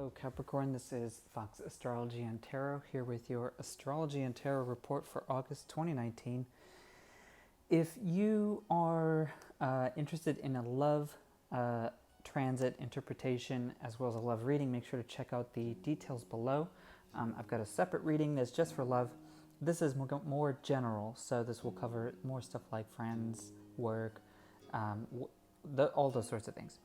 Hello Capricorn, this is foxastrologyjon Tarot here with your astrology and tarot report for August 2019. If you are interested in a love transit interpretation as well as a love reading, make sure to check out the details below. I've got a separate reading that's just for love. This is more general, so this will cover more stuff like friends, work, all those sorts of things.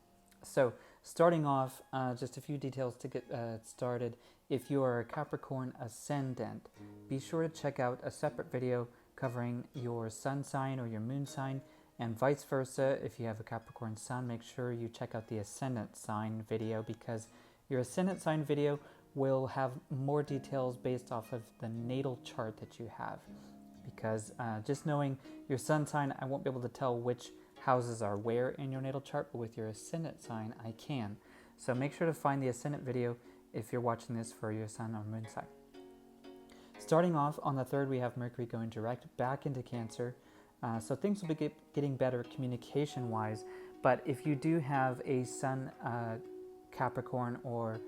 So starting off, just a few details to get started. If you are a Capricorn Ascendant, be sure to check out a separate video covering your sun sign or your moon sign, and vice versa. If you have a Capricorn Sun, make sure you check out the Ascendant sign video, because your Ascendant sign video will have more details based off of the natal chart that you have. Because just knowing your sun sign, I won't be able to tell which houses are where in your natal chart, but with your ascendant sign, I can. So make sure to find the ascendant video if you're watching this for your sun or moon sign. Starting off on the 3rd, we have Mercury going direct back into Cancer. So things will be getting better communication-wise, but if you do have a sun Capricorn or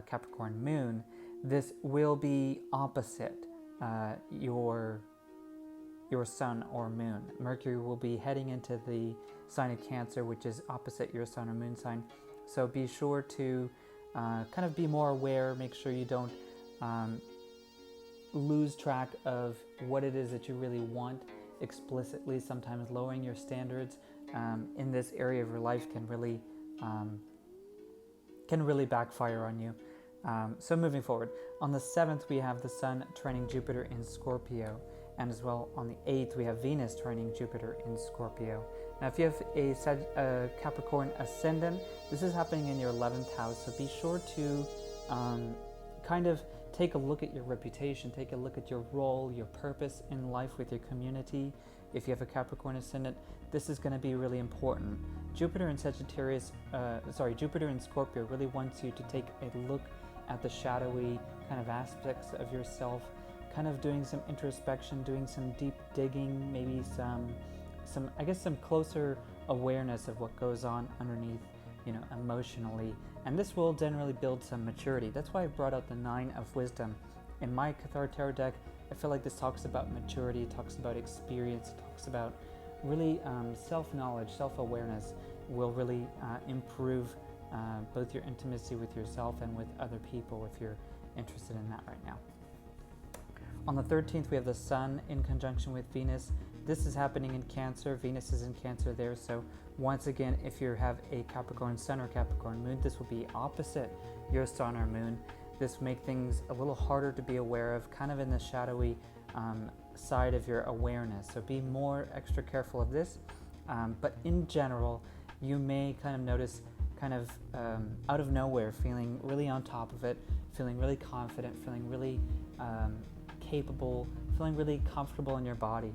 Capricorn moon, this will be opposite your sun or moon. Mercury will be heading into the sign of Cancer, which is opposite your sun or moon sign. So be sure to kind of be more aware. Make sure you don't lose track of what it is that you really want explicitly. Sometimes lowering your standards in this area of your life can really backfire on you. So moving forward, on the 7th, we have the Sun trining Jupiter in Scorpio. And as well, on the 8th, we have Venus trining Jupiter in Scorpio. Now, if you have a Capricorn Ascendant, this is happening in your 11th house, so be sure to kind of take a look at your reputation, take a look at your role, your purpose in life with your community. If you have a Capricorn Ascendant, this is going to be really important. Jupiter in Jupiter in Scorpio really wants you to take a look at the shadowy kind of aspects of yourself, kind of doing some introspection, doing some deep digging, maybe some closer awareness of what goes on underneath, emotionally. And this will generally build some maturity. That's why I brought out the 9 of Wisdom. In my Cathar Tarot deck, I feel like this talks about maturity, it talks about experience, it talks about really self-knowledge, self-awareness will really improve both your intimacy with yourself and with other people if you're interested in that right now. On the 13th, we have the Sun in conjunction with Venus. This is happening in Cancer. Venus is in Cancer there. So once again, if you have a Capricorn Sun or Capricorn Moon, this will be opposite your Sun or Moon. This will make things a little harder to be aware of, kind of in the shadowy side of your awareness. So be more extra careful of this. But in general, you may kind of notice out of nowhere feeling really on top of it, feeling really confident, feeling really capable, feeling really comfortable in your body.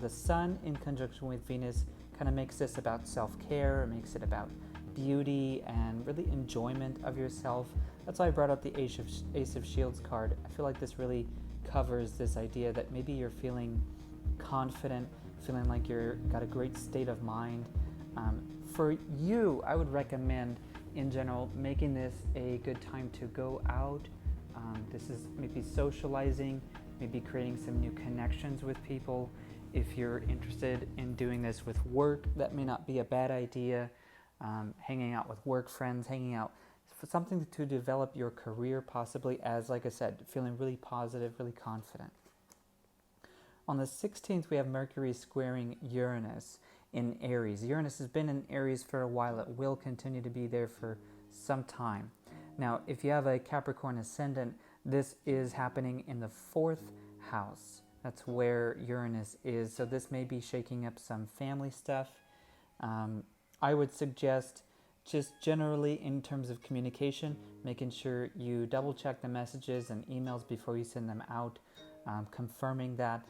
The Sun in conjunction with Venus kind of makes this about self-care, it makes it about beauty and really enjoyment of yourself. That's why I brought up the Ace of Shields card. I feel like this really covers this idea that maybe you're feeling confident, feeling like you've got a great state of mind. For you, I would recommend, in general, making this a good time to go out. This is maybe socializing, maybe creating some new connections with people. If you're interested in doing this with work, that may not be a bad idea. Hanging out with work friends, hanging out for something to develop your career, possibly, as, like I said, feeling really positive, really confident. On the 16th, we have Mercury squaring Uranus in Aries. Uranus has been in Aries for a while. It will continue to be there for some time. Now, if you have a Capricorn Ascendant, this is happening in the 4th house. That's where Uranus is. So this may be shaking up some family stuff. I would suggest, just generally in terms of communication, making sure you double check the messages and emails before you send them out, confirming that.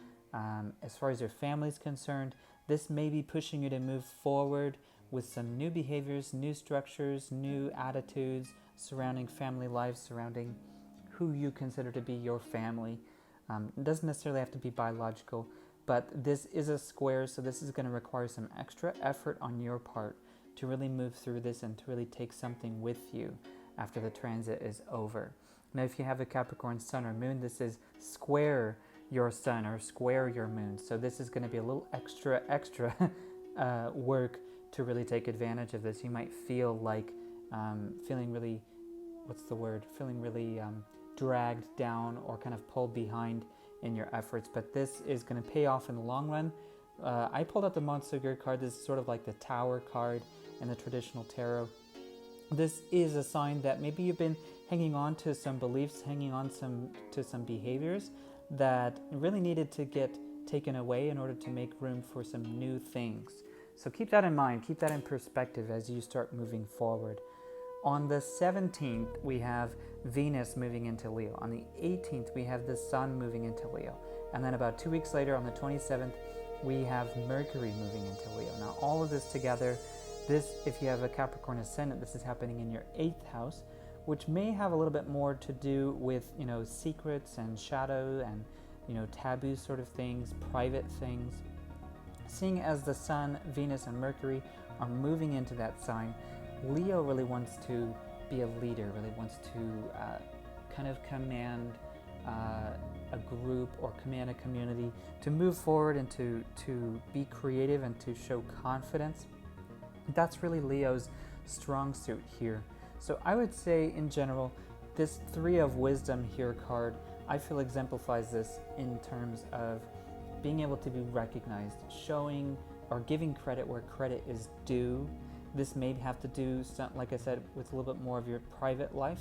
As far as your family is concerned, this may be pushing you to move forward with some new behaviors, new structures, new attitudes surrounding family life, surrounding who you consider to be your family. It doesn't necessarily have to be biological, but this is a square, so this is going to require some extra effort on your part to really move through this and to really take something with you. after the transit is over. Now, if you have a Capricorn sun or moon, this is square your sun or square your moon. So this is going to be a little extra work to really take advantage of this. You might feel like feeling really, feeling really dragged down or kind of pulled behind in your efforts. But this is going to pay off in the long run. I pulled out the Montsegur card. This is sort of like the Tower card in the traditional tarot. This is a sign that maybe you've been hanging on to some beliefs, hanging on to some behaviors that really needed to get taken away in order to make room for some new things. So keep that in mind, keep that in perspective as you start moving forward. On the 17th, we have Venus moving into Leo. On the 18th, we have the Sun moving into Leo. And then about 2 weeks later, on the 27th, we have Mercury moving into Leo. Now, all of this together, if you have a Capricorn Ascendant, this is happening in your 8th house, which may have a little bit more to do with, secrets and shadow and, taboo sort of things, private things. Seeing as the Sun, Venus, and Mercury are moving into that sign, Leo really wants to be a leader, really wants to kind of command a group or command a community, to move forward and to be creative and to show confidence. That's really Leo's strong suit here. So I would say in general, this Three of Wisdom here card, I feel exemplifies this in terms of being able to be recognized, showing or giving credit where credit is due. This may have to do, like I said, with a little bit more of your private life,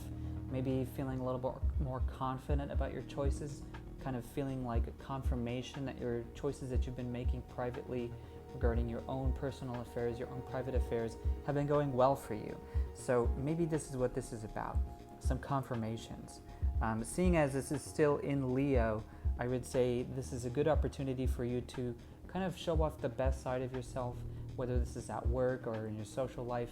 maybe feeling a little bit more confident about your choices, kind of feeling like a confirmation that your choices that you've been making privately regarding your own personal affairs, your own private affairs, have been going well for you. So maybe this is what this is about, some confirmations. Seeing as this is still in Leo, I would say this is a good opportunity for you to kind of show off the best side of yourself, whether this is at work or in your social life.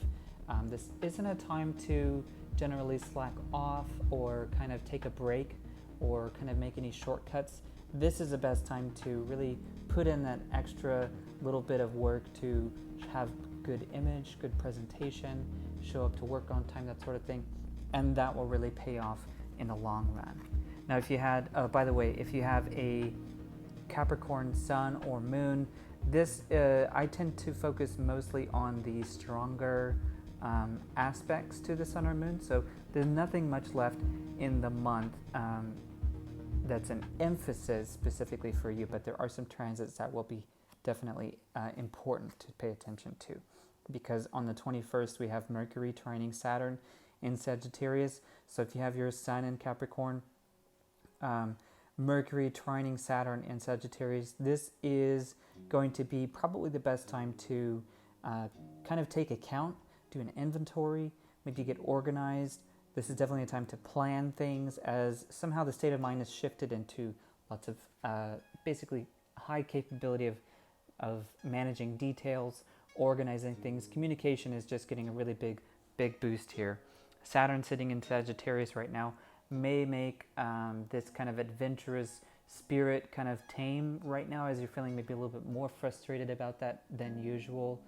This isn't a time to generally slack off or kind of take a break or kind of make any shortcuts. This is the best time to really put in that extra little bit of work to have good image, good presentation, show up to work on time, that sort of thing, and that will really pay off in the long run. Now, if you had, by the way, if you have a Capricorn Sun or Moon, this I tend to focus mostly on the stronger aspects to the Sun or Moon. So there's nothing much left in the month that's an emphasis specifically for you, but there are some transits that will be definitely important to pay attention to. Because on the 21st, we have Mercury trining Saturn in Sagittarius. So if you have your Sun in Capricorn, Mercury trining Saturn in Sagittarius, this is going to be probably the best time to kind of take account, do an inventory, maybe get organized. This is definitely a time to plan things, as somehow the state of mind has shifted into lots of basically high capability of managing details, organizing things. Communication is just getting a really big boost here. Saturn sitting in Sagittarius right now may make this kind of adventurous spirit kind of tame right now, as you're feeling maybe a little bit more frustrated about that than usual.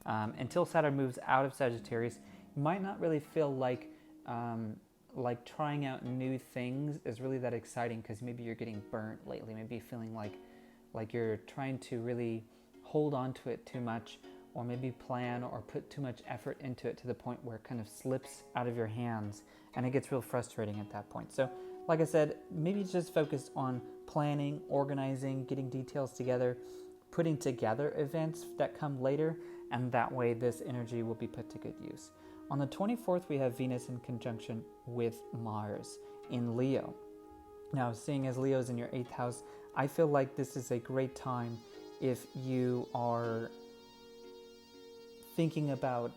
Until Saturn moves out of Sagittarius, you might not really feel like trying out new things is really that exciting, because maybe you're getting burnt lately. Maybe you're feeling like you're trying to really hold on to it too much, or maybe plan or put too much effort into it to the point where it kind of slips out of your hands, and it gets real frustrating at that point. So like I said, maybe just focus on planning, organizing, getting details together, putting together events that come later, and that way this energy will be put to good use. On the 24th, we have Venus in conjunction with Mars in Leo. Now, seeing as Leo's in your 8th house, I feel like this is a great time if you are thinking about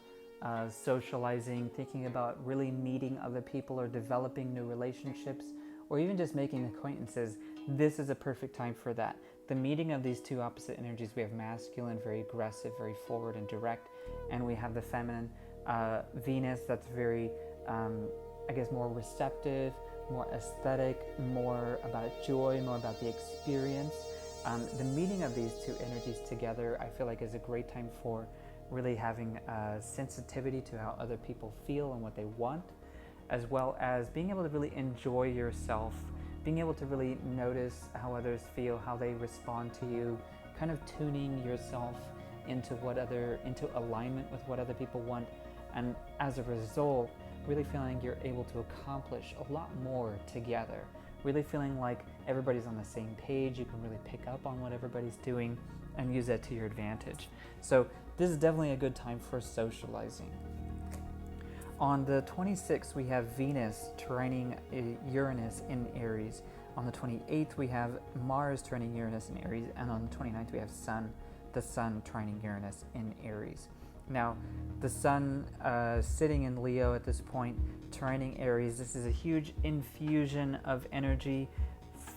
socializing, thinking about really meeting other people or developing new relationships, or even just making acquaintances. This is a perfect time for that. The meeting of these two opposite energies, we have masculine, very aggressive, very forward and direct, and we have the feminine, Venus, that's very, I guess, more receptive, more aesthetic, more about joy, more about the experience. The meeting of these two energies together, I feel like, is a great time for really having sensitivity to how other people feel and what they want. as well as being able to really enjoy yourself, being able to really notice how others feel, how they respond to you, kind of tuning yourself into alignment with what other people want, and as a result, really feeling you're able to accomplish a lot more together. Really feeling like everybody's on the same page, you can really pick up on what everybody's doing and use that to your advantage. So this is definitely a good time for socializing. On the 26th, we have Venus trining Uranus in Aries. On the 28th, we have Mars trining Uranus in Aries. And on the 29th, we have the Sun trining Uranus in Aries. Now, the Sun sitting in Leo at this point, trining Aries, this is a huge infusion of energy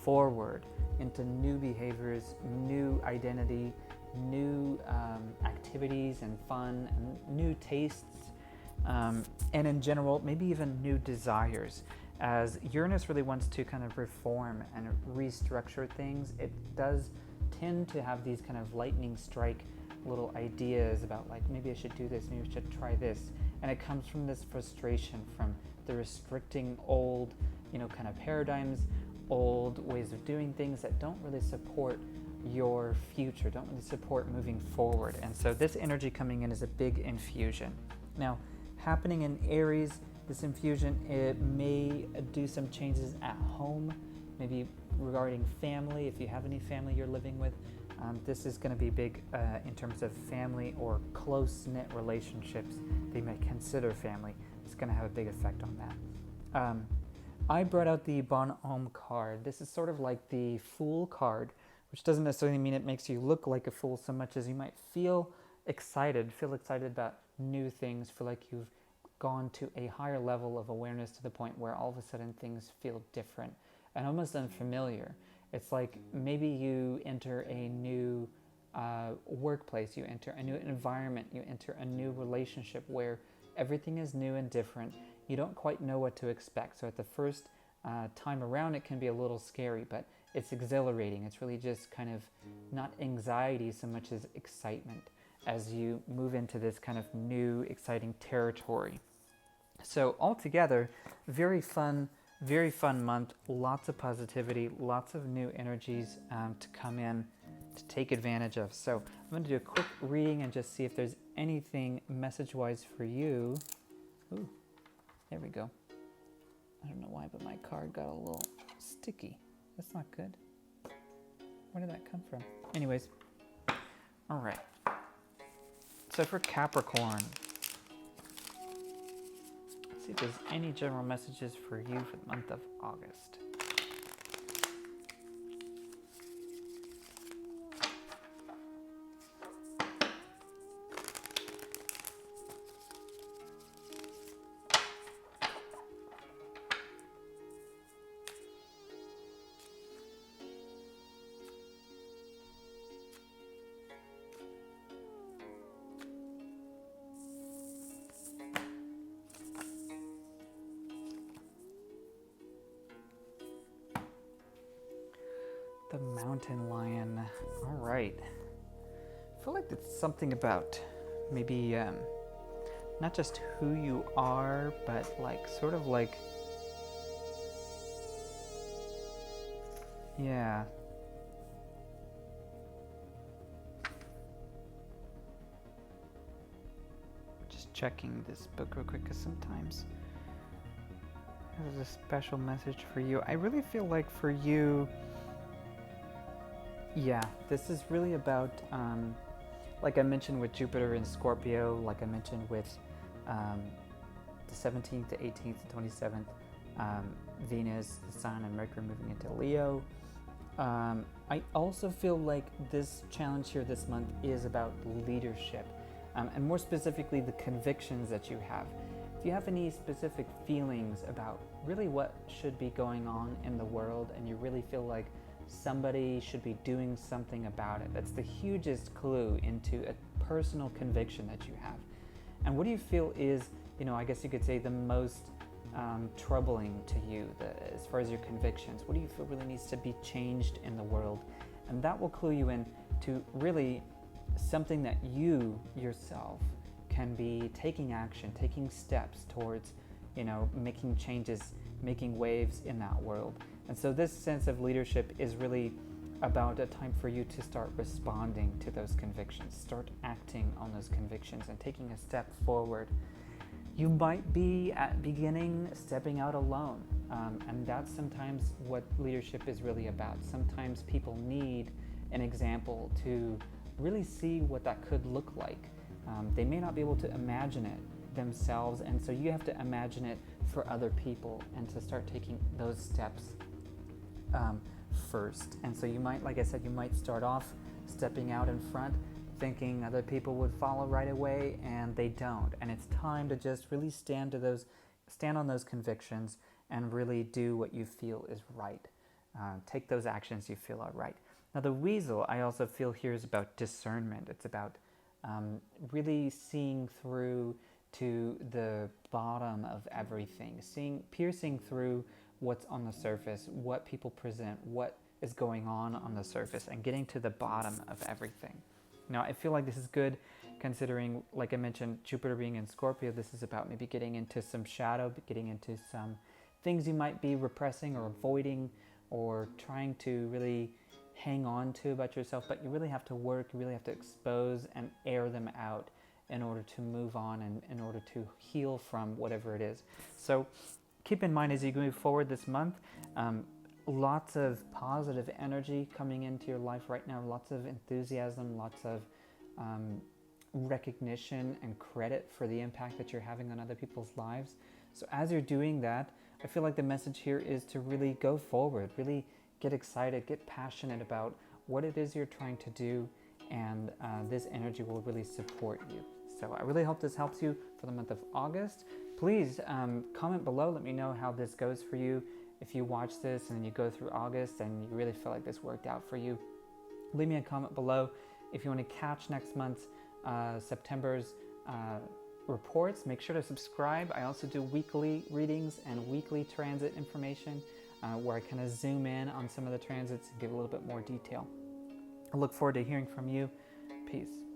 forward into new behaviors, new identity, new activities and fun, and new tastes, and in general, maybe even new desires. As Uranus really wants to kind of reform and restructure things, it does tend to have these kind of lightning strike little ideas about, like, maybe I should do this, maybe I should try this. And it comes from this frustration from the restricting old, kind of paradigms, old ways of doing things that don't really support your future, don't really support moving forward. And so this energy coming in is a big infusion. Now, happening in Aries, this infusion, it may do some changes at home, maybe regarding family, if you have any family you're living with. This is going to be big in terms of family or close-knit relationships they might consider family. It's going to have a big effect on that. I brought out the Bonhomme card. This is sort of like the Fool card, which doesn't necessarily mean it makes you look like a fool so much as you might feel excited about new things, feel like you've gone to a higher level of awareness to the point where all of a sudden things feel different and almost unfamiliar. It's like maybe you enter a new workplace, you enter a new environment, you enter a new relationship where everything is new and different. You don't quite know what to expect. So at the first time around, it can be a little scary, but it's exhilarating. It's really just kind of not anxiety so much as excitement as you move into this kind of new, exciting territory. So altogether, very fun month, lots of positivity, lots of new energies to come in to take advantage of. So I'm going to do a quick reading and just see if there's anything message-wise for you. Ooh, there we go. I don't know why, but my card got a little sticky. That's not good. Where did that come from? Anyways, all right. So for Capricorn, let's see if there's any general messages for you for the month of August. The Mountain Lion. All right. I feel like it's something about maybe not just who you are, but like sort of like, yeah. Just checking this book real quick, because sometimes there's a special message for you. I really feel like for you, yeah, this is really about, like I mentioned with Jupiter in Scorpio, like I mentioned with the 17th, the 18th, the 27th, Venus, the Sun, and Mercury moving into Leo. I also feel like this challenge here this month is about leadership, and more specifically the convictions that you have. If you have any specific feelings about really what should be going on in the world, and you really feel like somebody should be doing something about it, that's the hugest clue into a personal conviction that you have. And what do you feel is, I guess you could say the most troubling to you as far as your convictions? What do you feel really needs to be changed in the world? And that will clue you in to really something that you yourself can be taking action, taking steps towards, making changes, making waves in that world. And so this sense of leadership is really about a time for you to start responding to those convictions, start acting on those convictions and taking a step forward. You might be at beginning stepping out alone, and that's sometimes what leadership is really about. Sometimes people need an example to really see what that could look like. They may not be able to imagine it themselves, and so you have to imagine it for other people and to start taking those steps first. And so you might, like I said, you might start off stepping out in front, thinking other people would follow right away, and they don't. And it's time to just really stand on those convictions and really do what you feel is right. Take those actions you feel are right. Now the weasel, I also feel here, is about discernment. It's about really seeing through to the bottom of everything, piercing through what's on the surface, what people present, what is going on the surface, and getting to the bottom of everything. Now, I feel like this is good considering, like I mentioned, Jupiter being in Scorpio. This is about maybe getting into some shadow, getting into some things you might be repressing or avoiding or trying to really hang on to about yourself, but you really have to work, you really have to expose and air them out in order to move on and in order to heal from whatever it is. So keep in mind as you move forward this month, lots of positive energy coming into your life right now, lots of enthusiasm, lots of recognition and credit for the impact that you're having on other people's lives. So as you're doing that, I feel like the message here is to really go forward, really get excited, get passionate about what it is you're trying to do, and this energy will really support you. So I really hope this helps you for the month of August. Please comment below, let me know how this goes for you. If you watch this and then you go through August and you really feel like this worked out for you, leave me a comment below. If you want to catch next month's September's reports, make sure to subscribe. I also do weekly readings and weekly transit information where I kind of zoom in on some of the transits and give a little bit more detail. I look forward to hearing from you. Peace.